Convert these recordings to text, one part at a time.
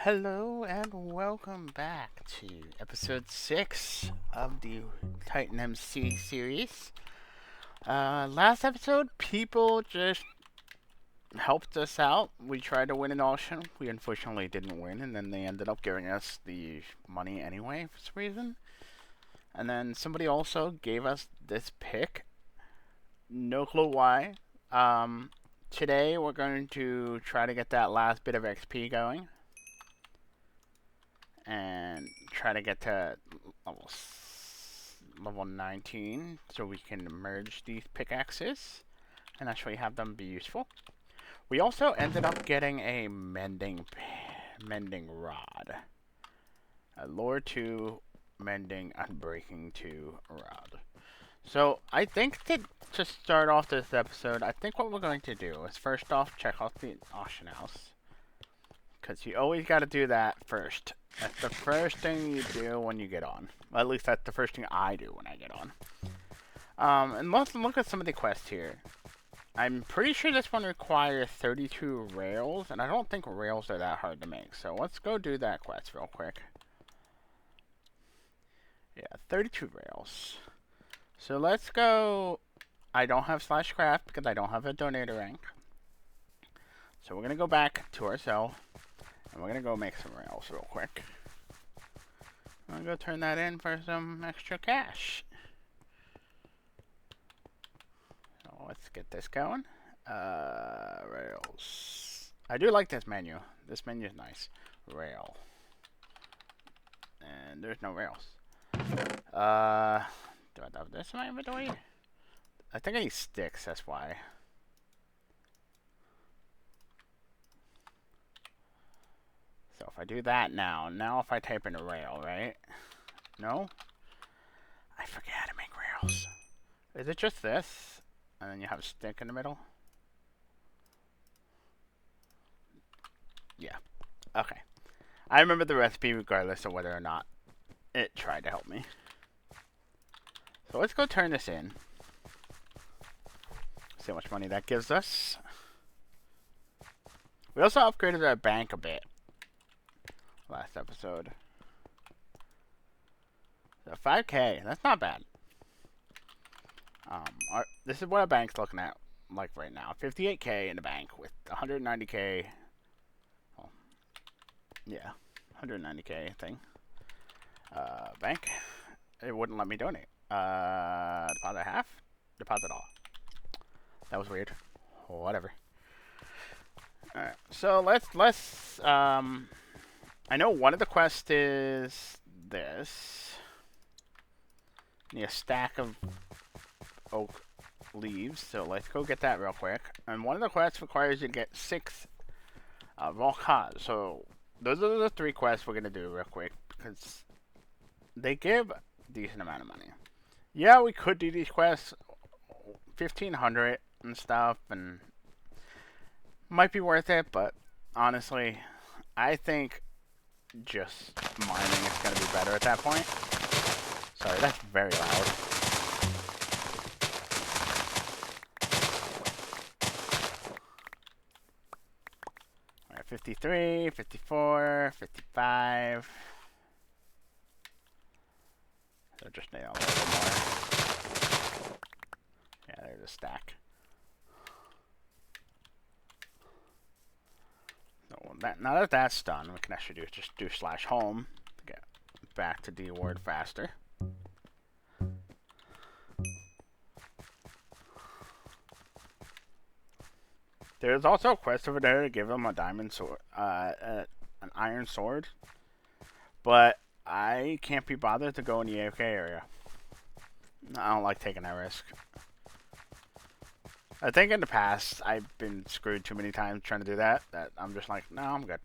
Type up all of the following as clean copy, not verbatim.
Hello and welcome back to episode 6 of the Titan MC series. Last episode, people just helped us out. We tried to win an auction. We unfortunately didn't win, and then they ended up giving us the money anyway for some reason. And then somebody also gave us this pick. No clue why. Um, Today, we're going to try to get that last bit of XP going and try to get to level 19 so we can merge these pickaxes and actually have them be useful. We also ended up getting a mending rod. A lore 2 mending unbreaking 2 rod. So I think to start off this episode, I think what we're going to do is first off check out the auction house. Because you always got to do that first. That's the first thing you do when you get on. Well, at least that's the first thing I do when I get on. And let's look at some of the quests here. I'm pretty sure this one requires 32 rails, and I don't think rails are that hard to make. So let's go do that quest real quick. Yeah, 32 rails. So let's go. I don't have /craft because I don't have a donator rank. So we're going to go back to our cell. And we're going to go make some rails real quick. I'm going to go turn that in for some extra cash. So let's get this going. Rails. I do like this menu. This menu is nice. Rail. And there's no rails. Do I have this in my inventory? I think I need sticks, that's why. So if I do that now if I type in a rail, right? No? I forget how to make rails. Is it just this? And then you have a stick in the middle? Yeah. Okay. I remember the recipe regardless of whether or not it tried to help me. So let's go turn this in. See how much money that gives us. We also upgraded our bank a bit last episode. So 5k, that's not bad. This is what our bank's looking at like right now. 58k in the bank with 190k. Well, yeah, 190k thing. Bank. It wouldn't let me donate. Deposit half. Deposit all. That was weird. Whatever. Alright, so let's I know one of the quests is this. Need a stack of oak leaves, so let's go get that real quick. And one of the quests requires you to get 6 raw cod. So those are the 3 quests we're gonna do real quick because they give a decent amount of money. Yeah, we could do these quests 1500 and stuff, and might be worth it, but honestly, I think just mining is gonna be better at that point. Sorry, that's very loud. Alright, 53, 54, 55. So just need a little bit more. Yeah, there's a stack. So now that that's done, we can actually just do /home to get back to D Ward faster. There's also a quest over there to give him a diamond sword, an iron sword, but I can't be bothered to go in the AFK area. I don't like taking that risk. I think in the past I've been screwed too many times trying to do that I'm just like, no, I'm good.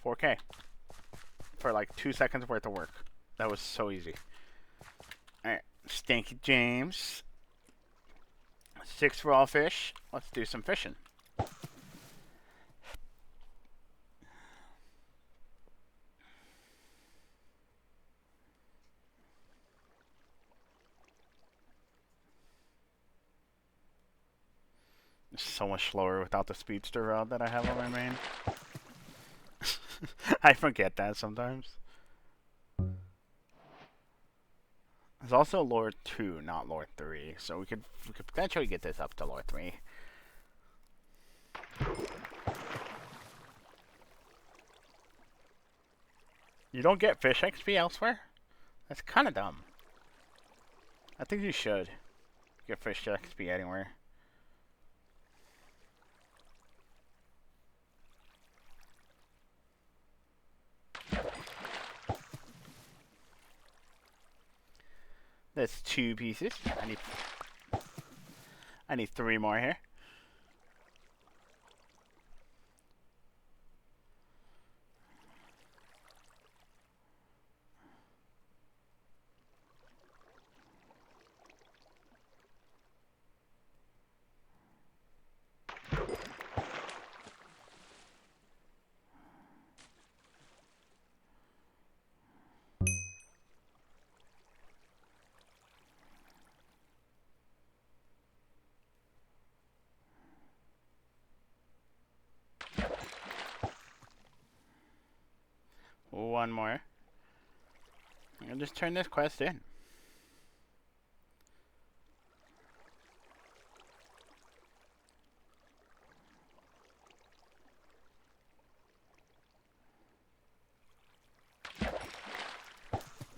4k for like 2 seconds worth of work. That was so easy. Alright, Stanky James. 6 raw fish. Let's do some fishing. It's so much slower without the speedster route that I have on my main. I forget that sometimes. It's also lore 2, not lore 3, so we could potentially get this up to lore 3. You don't get fish XP elsewhere? That's kind of dumb. I think you should get fish XP anywhere. That's 2 pieces. I need 3 more here. One more. I'm gonna just turn this quest in.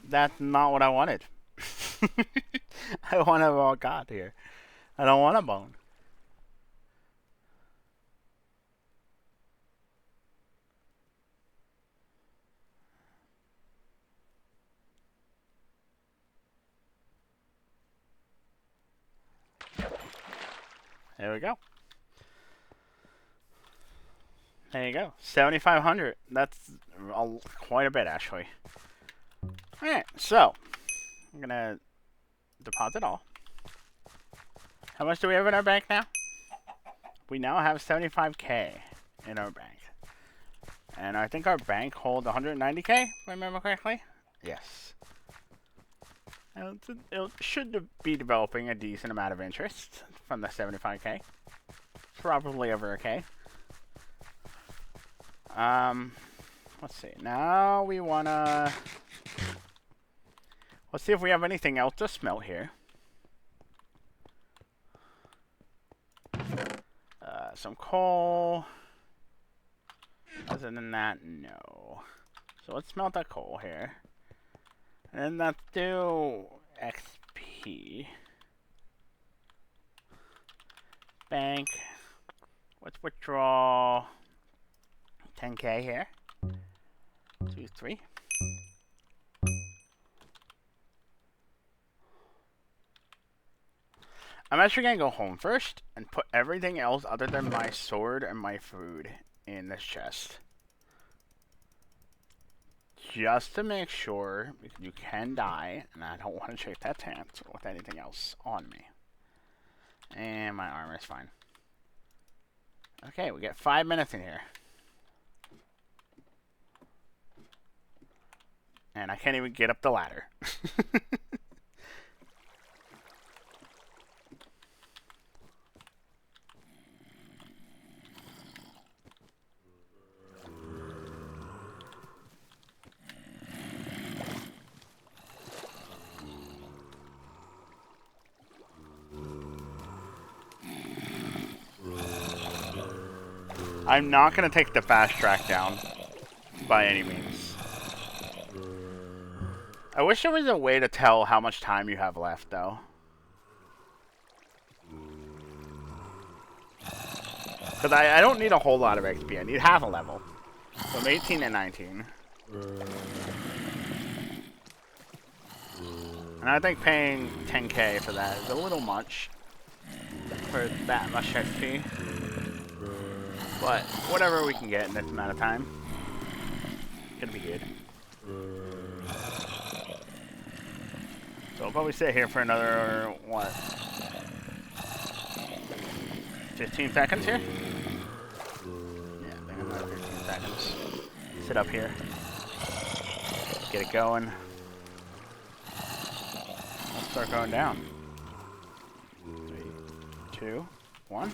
That's not what I wanted. I want a raw god here. I don't want a bone. There we go. There you go. 7,500. That's quite a bit, actually. Alright, so I'm gonna deposit all. How much do we have in our bank now? We now have 75k in our bank. And I think our bank holds 190k, if I remember correctly. Yes. It should be developing a decent amount of interest from the 75k. Probably over a k. Let's see. Now we wanna... Let's see if we have anything else to smelt here. Some coal. Other than that, no. So let's smelt that coal here. And let's do XP. Bank. Let's withdraw 10k here. 2, 3. I'm actually gonna go home first and put everything else other than my sword and my food in this chest. Just to make sure, because you can die, and I don't want to check that tent with anything else on me. And my armor is fine. Okay, we get 5 minutes in here. And I can't even get up the ladder. I'm not going to take the fast track down by any means. I wish there was a way to tell how much time you have left, though. Because I don't need a whole lot of XP. I need half a level. So I'm 18 and 19. And I think paying 10k for that is a little much. For that much XP. But whatever we can get in this amount of time, it's gonna be good. So I'll probably sit here for another, what, 15 seconds here? Yeah, I think another 15 seconds. Sit up here. Get it going. Let's start going down. 3, 2, 1.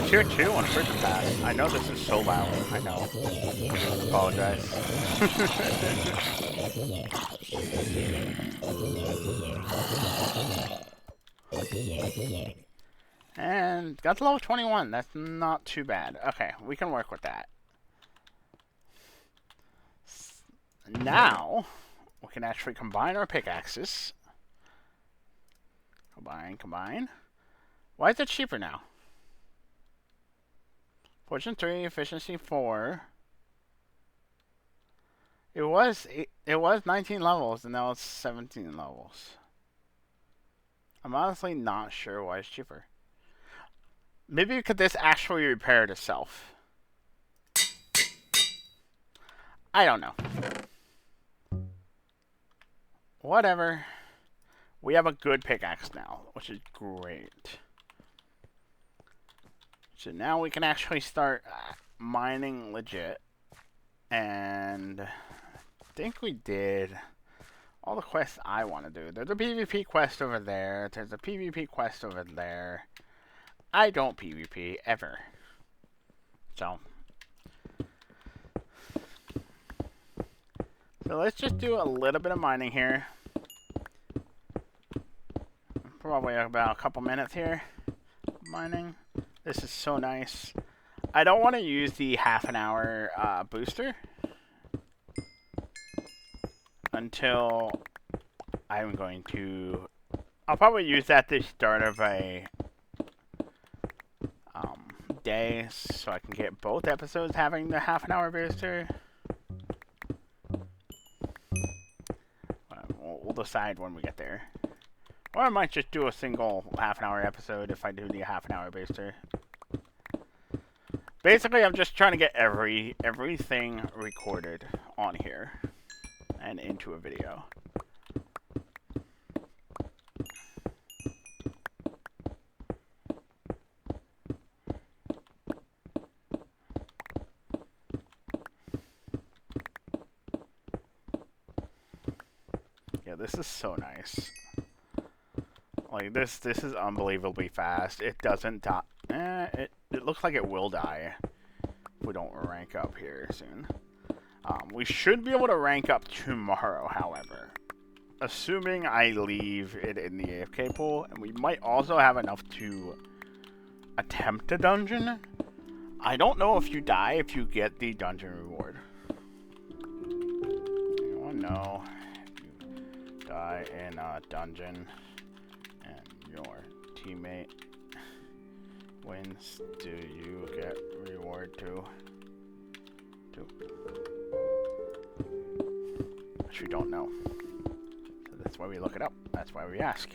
tier 2 on Freedom Pass. I know this is so loud. I know. Apologize. And got to level 21. That's not too bad. Okay, we can work with that. Now, we can actually combine our pickaxes. Combine. Why is it cheaper now? Fortune 3, efficiency 4. It was 19 levels, and now it's 17 levels. I'm honestly not sure why it's cheaper. Maybe because this actually repaired itself. I don't know. Whatever. We have a good pickaxe now, which is great. So now we can actually start mining legit. And I think we did all the quests I want to do. There's a PvP quest over there. There's a PvP quest over there. I don't PvP ever. So let's just do a little bit of mining here. Probably about a couple minutes here. Mining. This is so nice. I don't want to use the half an hour booster until I'm going to... I'll probably use that at the start of a day so I can get both episodes having the half an hour booster. We'll decide when we get there. Or I might just do a single half an hour episode if I do the half an hour booster. Basically, I'm just trying to get everything recorded on here and into a video. Yeah, this is so nice. Like this is unbelievably fast. It doesn't die. It looks like it will die if we don't rank up here soon. We should be able to rank up tomorrow, however. Assuming I leave it in the AFK pool, and we might also have enough to attempt a dungeon. I don't know if you die if you get the dungeon reward. Anyone know if you die in a dungeon and your teammate wins, do you get reward too? Which we don't know. So that's why we look it up. That's why we ask.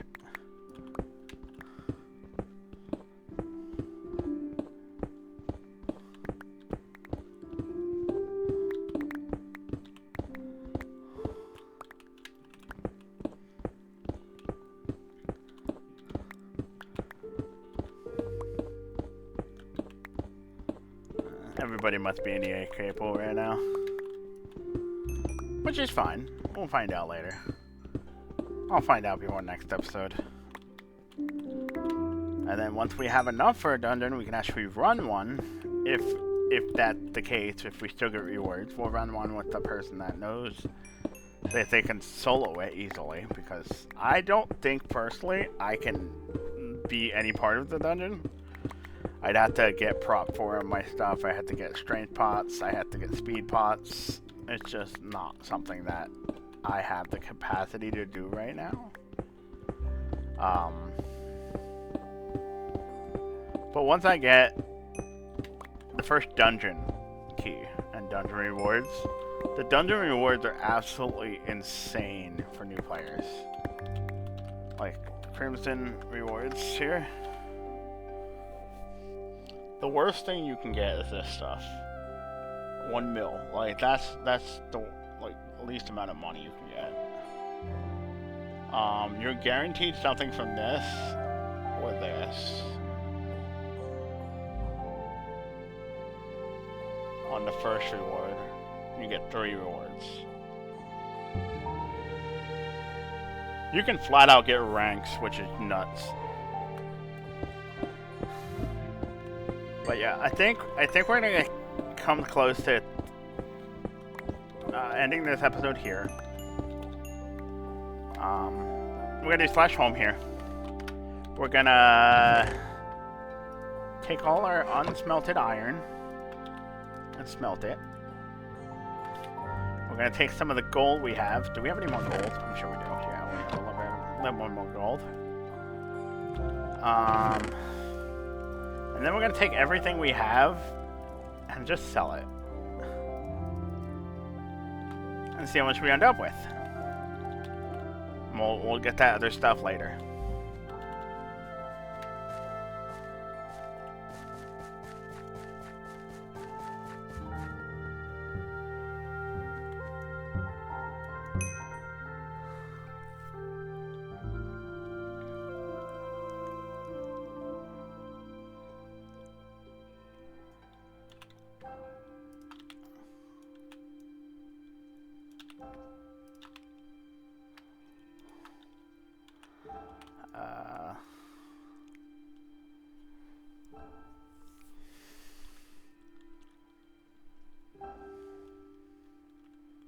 Everybody must be in the AK pool right now. Which is fine. We'll find out later. I'll find out before next episode. And then once we have enough for a dungeon, we can actually run one. If that's the case, if we still get rewards, we'll run one with the person that knows that they can solo it easily. Because I don't think, personally, I can be any part of the dungeon. I'd have to get prop for my stuff. I had to get strength pots. I had to get speed pots. It's just not something that I have the capacity to do right now. But once I get the first dungeon key and dungeon rewards, the dungeon rewards are absolutely insane for new players. Like Crimson rewards here. The worst thing you can get is this stuff. 1 mil. Like that's the least amount of money you can get. You're guaranteed something from this or this. On the first reward, you get 3 rewards. You can flat out get ranks, which is nuts. But yeah, I think we're gonna come close to ending this episode here. We're gonna do slash home here. We're gonna take all our unsmelted iron and smelt it. We're gonna take some of the gold we have. Do we have any more gold? I'm sure we do. Yeah, we have a little more gold. And then we're gonna take everything we have and just sell it. And see how much we end up with. And we'll get that other stuff later.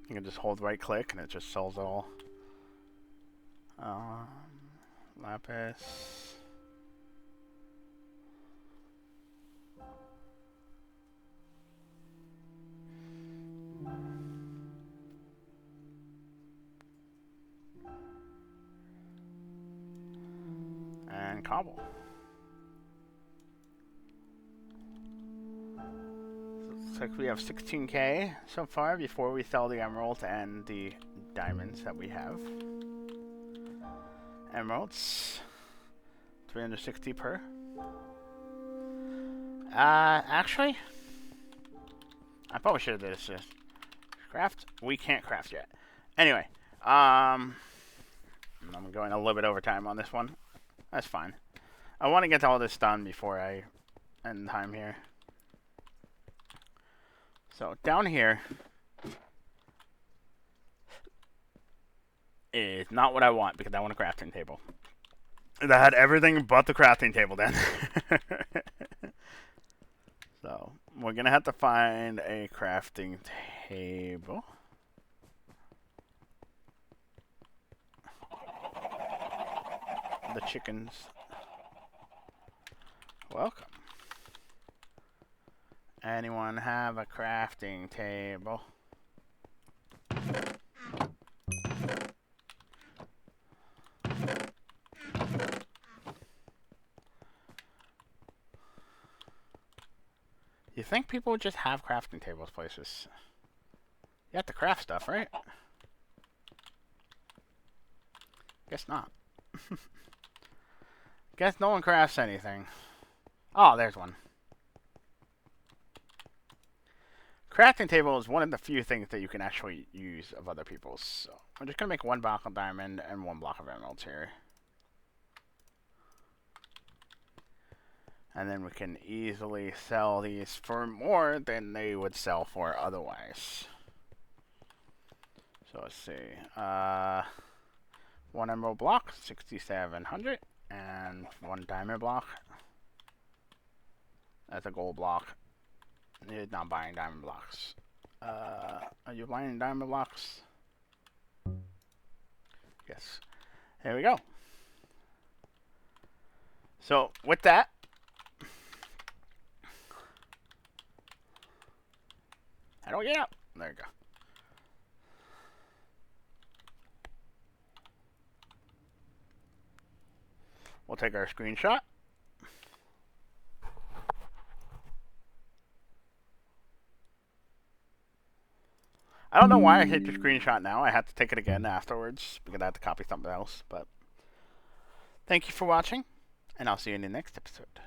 You can just hold right click and it just sells it all. Lapis. And cobble. Looks like we have 16k so far before we sell the emeralds and the diamonds that we have. Emeralds, 360 per. Actually, I probably should have did this. Craft? We can't craft yet. Anyway, I'm going a little bit over time on this one. That's fine. I want to get all this done before I end time here. So down here is not what I want because I want a crafting table. That had everything but the crafting table then. So we're gonna have to find a crafting table. The chickens. Welcome. Anyone have a crafting table? You think people would just have crafting tables places? You have to craft stuff, right? Guess not. Guess no one crafts anything. Oh, there's one. Crafting table is one of the few things that you can actually use of other people's. So I'm just going to make 1 block of diamond and 1 block of emeralds here. And then we can easily sell these for more than they would sell for otherwise. So let's see. 1 emerald block, 6,700. And 1 diamond block. That's a gold block. You're not buying diamond blocks. Are you buying diamond blocks? Yes. Here we go. So with that, how do we get up? There you go. We'll take our screenshot. I don't know why I hit the screenshot now. I had to take it again afterwards because I had to copy something else. But thank you for watching, and I'll see you in the next episode.